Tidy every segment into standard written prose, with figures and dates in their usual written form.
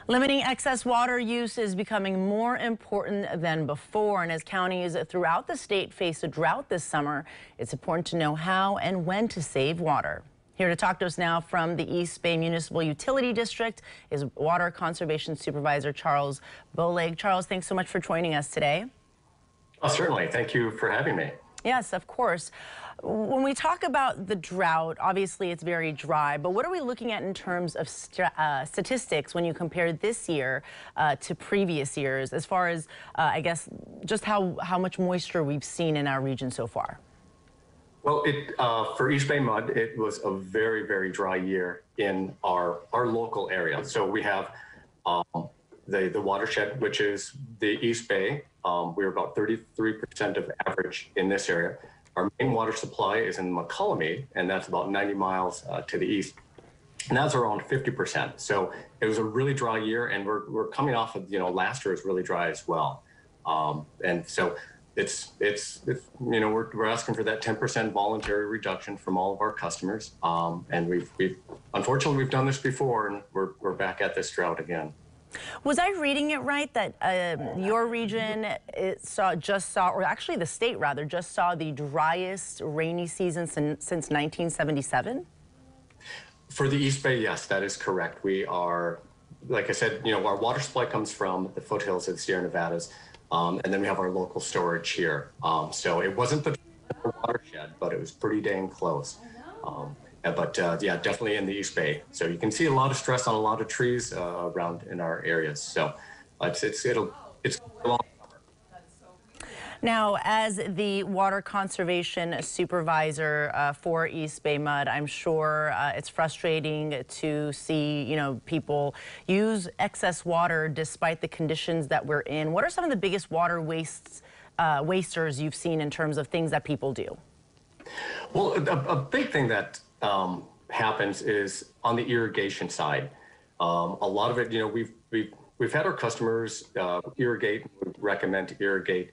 Limiting excess water use is becoming more important than before, and as counties throughout the state face a drought this summer, it's important to know how and when to save water. Here to talk to us now from the East Bay Municipal Utility District is Water Conservation Supervisor Charles Boleg. Charles, thanks so much for joining us today. Oh, certainly. Thank you for having me. Yes, of course. When we talk about the drought, obviously it's very dry, but what are we looking at in terms of statistics when you compare this year to previous years, as far as, I guess, just how much moisture we've seen in our region so far? Well, for EBMUD, it was a very, very dry year in our local area. So we have the watershed, which is the East Bay. We're about 33% of average in this area. Our main water supply is in McCollum, and that's about 90 miles to the east. And that's around 50%. So it was a really dry year, and we're coming off of, last year was really dry as well. And so it's we're asking for that 10% voluntary reduction from all of our customers. And we've unfortunately, we've done this before, and we're back at this drought again. Was I reading it right that your region just saw, or actually the state rather, just saw the driest rainy season since 1977? For the East Bay, yes, that is correct. We are, like I said, our water supply comes from the foothills of the Sierra Nevadas, and then we have our local storage here. So it wasn't the watershed, but it was pretty dang close. But yeah, definitely in the East Bay. So you can see a lot of stress on a lot of trees around in our areas. So it's a long. Now, as the water conservation supervisor for East Bay MUD, I'm sure it's frustrating to see, people use excess water despite the conditions that we're in. What are some of the biggest water wasters you've seen in terms of things that people do? Well, a big thing that happens is on the irrigation side. A lot of it, we've had our customers irrigate. We recommend to irrigate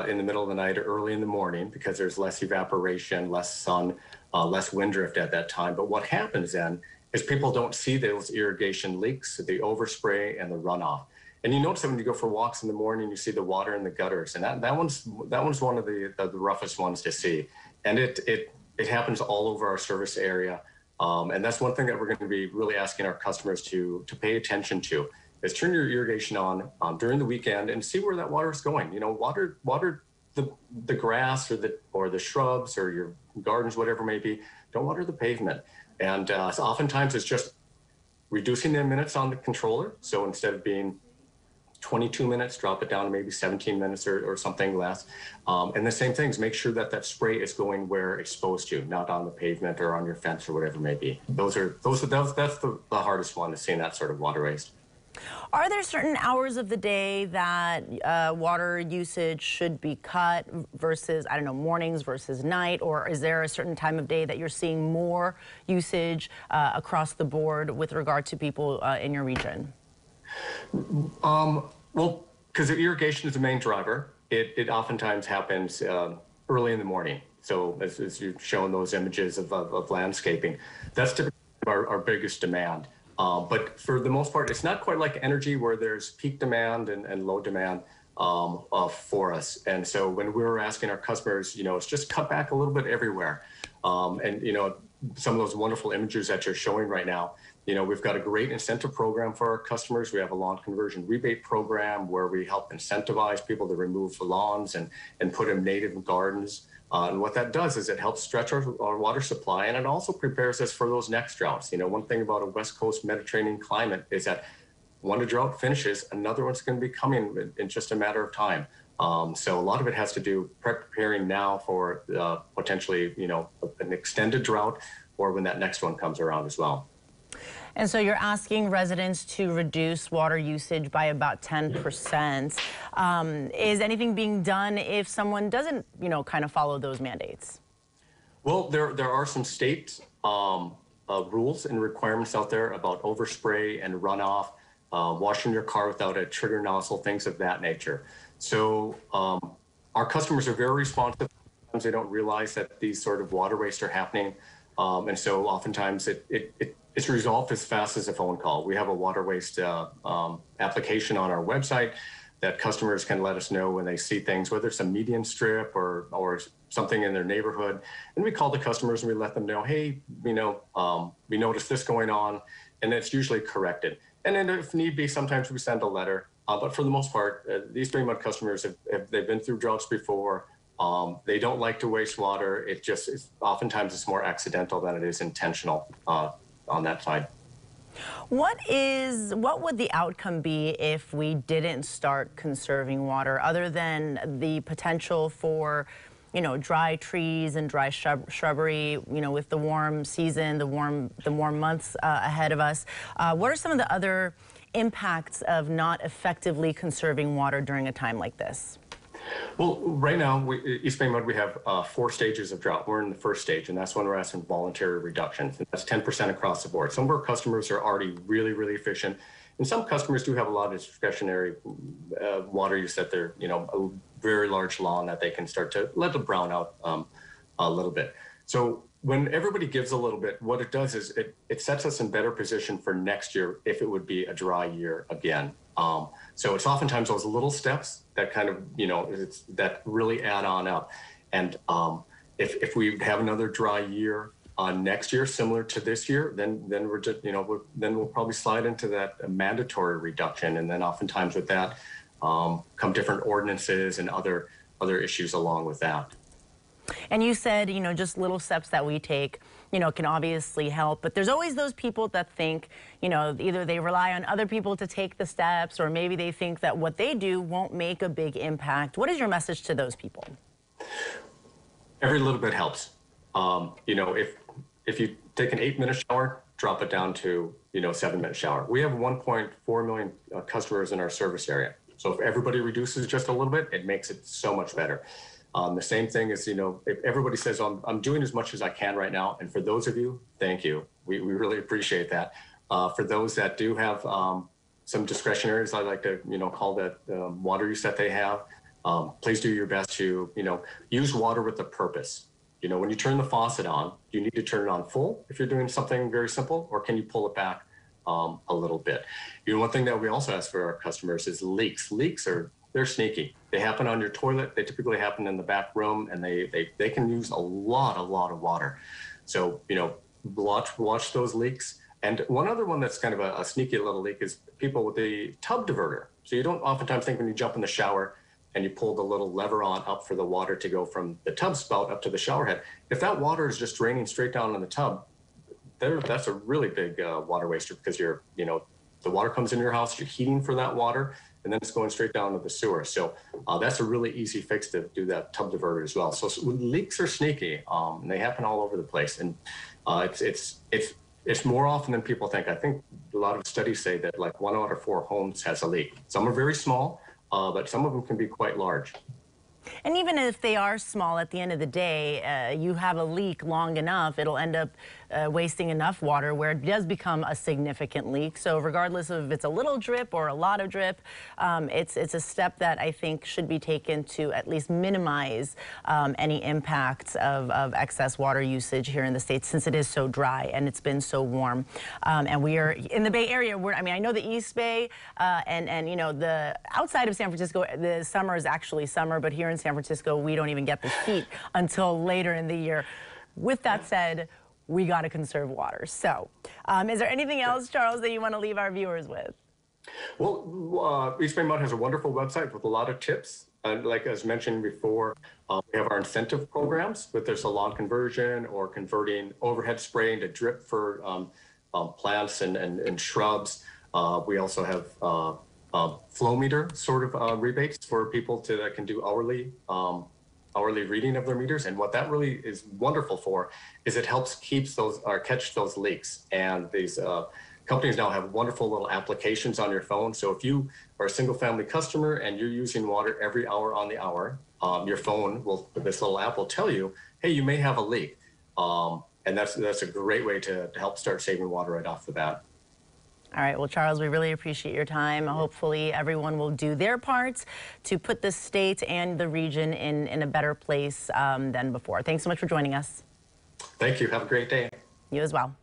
in the middle of the night or early in the morning because there's less evaporation, less sun, less wind drift at that time. But what happens then is people don't see those irrigation leaks, the overspray and the runoff. And you notice that when you go for walks in the morning, you see the water in the gutters, and that one's one of the roughest ones to see. And it happens all over our service area. And that's one thing that we're going to be really asking our customers to pay attention to, is turn your irrigation on during the weekend and see where that water is going. Water the grass or the shrubs or your gardens, whatever it may be. Don't water the pavement. And so oftentimes it's just reducing the minutes on the controller. So instead of being 22 minutes, drop it down to maybe 17 minutes or something less. And the same things, make sure that spray is going where it's supposed to, not on the pavement or on your fence or whatever it may be. That's the hardest one, is seeing that sort of water waste. Are there certain hours of the day that water usage should be cut versus, I don't know, mornings versus night? Or is there a certain time of day that you're seeing more usage across the board with regard to people in your region? Well, because the irrigation is the main driver, it oftentimes happens early in the morning. So as you've shown those images of landscaping, that's typically our biggest demand. But for the most part, it's not quite like energy where there's peak demand and low demand for us. And so when we're asking our customers, it's just cut back a little bit everywhere. And, some of those wonderful images that you're showing right now, we've got a great incentive program for our customers. We have a lawn conversion rebate program where we help incentivize people to remove the lawns and put in native gardens. And what that does is it helps stretch our water supply, and it also prepares us for those next droughts. One thing about a West Coast Mediterranean climate is that when a drought finishes, another one's going to be coming in just a matter of time. So a lot of it has to do preparing now for potentially, an extended drought or when that next one comes around as well. And so you're asking residents to reduce water usage by about 10%. Is anything being done if someone doesn't, kind of follow those mandates? Well, there are some state rules and requirements out there about overspray and runoff, washing your car without a trigger nozzle, things of that nature. So our customers are very responsive. Sometimes they don't realize that these sort of water wastes are happening. And so oftentimes it's resolved as fast as a phone call. We have a water waste application on our website that customers can let us know when they see things, whether it's a median strip or something in their neighborhood. And we call the customers and we let them know, hey, we noticed this going on, and it's usually corrected. And then if need be, sometimes we send a letter. But for the most part, these EBMUD customers, they've been through droughts before. They don't like to waste water. Oftentimes it's more accidental than it is intentional on that side. What would the outcome be if we didn't start conserving water, other than the potential for, dry trees and dry shrubbery, with the warm season, the warm months ahead of us? What are some of the other impacts of not effectively conserving water during a time like this? Well, right now, EBMUD, we have 4 stages of drought. We're in the first stage, and that's when we're asking voluntary reductions. And that's 10% across the board. Some of our customers are already really, really efficient. And some customers do have a lot of discretionary water use that they're, a very large lawn that they can start to let it brown out a little bit. So when everybody gives a little bit, what it does is it sets us in better position for next year if it would be a dry year again. So it's oftentimes those little steps that kind of, that really add on up. And if we have another dry year next year, similar to this year, then we're just, then we'll probably slide into that mandatory reduction. And then oftentimes with that come different ordinances and other issues along with that. And you said, just little steps that we take, can obviously help. But there's always those people that think, either they rely on other people to take the steps, or maybe they think that what they do won't make a big impact. What is your message to those people? Every little bit helps. If you take an 8-minute shower, drop it down to, 7-minute shower. We have 1.4 million customers in our service area. So if everybody reduces just a little bit, it makes it so much better. The same thing is, if everybody says, I'm doing as much as I can right now, and for those of you, thank you. We really appreciate that. For those that do have some discretionaries, I like to, call that water use that they have, please do your best to, use water with a purpose. When you turn the faucet on, you need to turn it on full if you're doing something very simple, or can you pull it back a little bit? One thing that we also ask for our customers is leaks. Leaks they're sneaky. They happen on your toilet. They typically happen in the back room, and they can use a lot of water. So, watch those leaks. And one other one that's kind of a sneaky little leak is people with the tub diverter. So you don't oftentimes think when you jump in the shower and you pull the little lever on up for the water to go from the tub spout up to the shower head. If that water is just draining straight down in the tub, that's a really big water waster, because the water comes into your house, you're heating for that water, and then it's going straight down to the sewer. So that's a really easy fix to do that tub diverter as well. So leaks are sneaky, and they happen all over the place. And it's more often than people think. I think a lot of studies say that like 1 out of 4 homes has a leak. Some are very small, but some of them can be quite large. And even if they are small, at the end of the day, you have a leak long enough, it'll end up wasting enough water where it does become a significant leak. So regardless of if it's a little drip or a lot of drip, it's a step that I think should be taken to at least minimize any impacts of excess water usage here in the state, since it is so dry and it's been so warm. And we are in the Bay Area. I know the East Bay and the outside of San Francisco, the summer is actually summer, but here in San Francisco, we don't even get the heat until later in the year. With that said, we got to conserve water. So is there anything else, Charles, that you want to leave our viewers with? Well, EBMUD has a wonderful website with a lot of tips. And like as mentioned before, we have our incentive programs, whether there's a lawn conversion or converting overhead spray into drip for plants and shrubs. We also have flow meter sort of rebates for people that can do hourly reading of their meters. And what that really is wonderful for is it helps catch those leaks. And these companies now have wonderful little applications on your phone. So if you are a single family customer and you're using water every hour on the hour, your phone this little app will tell you, hey, you may have a leak. And that's a great way to help start saving water right off the bat. All right. Well, Charles, we really appreciate your time. Hopefully everyone will do their parts to put the state and the region in a better place than before. Thanks so much for joining us. Thank you. Have a great day. You as well.